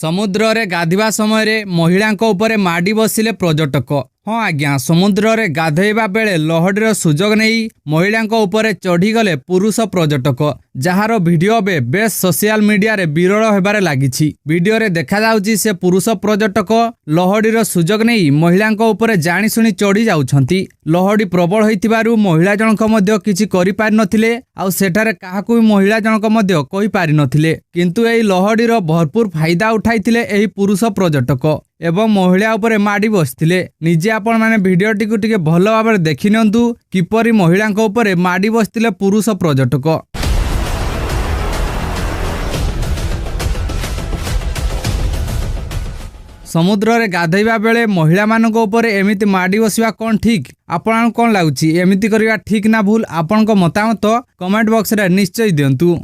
समुद्र रे गाधिबा समय रे महिलांको उपरे माडी बसिले पर्यटक। हाँ आज्ञा, समुद्र रे गाधेबा बेले लहडीर सुजोग नहीं महिलांको उपरे चढ़ी गले पुरुष पर्यटक, jar video base social media रे विरल हेबारे लागिछि। वीडियो रे देखा जाउछि से पुरुष पर्यटक लहडीर सुजोग नहीं महिलांको उपरे जानि सुनी चढ़ी जाउछंती। लहडी प्रबल होइतिबारु महिला जनक मध्य किछि करि पारि नथिले, आउ सेठारे काहाकु महिला जनक मध्य कहि पारि नथिले, किंतु एई लहडीर भरपूर फायदा उठाइतिले एही पुरुष पर्यटक एवं महिला उपरे माडी बसथिले। निजे आपण माने वीडियोटी को टिके भल भाबरे देखि नियंतु किपरि महिलांको उपरे माडी बसथिले पुरुष पर्यटक। समुद्र रे गाधैबा बेले महिला मानक उपरे एमिति माडी बसिबा कोन ठीक? आपण कोन लागुछि? एमिति करिवा ठीक ना भूल? आपनको मतामत कमेंट बॉक्स रे निश्चय दियंतु।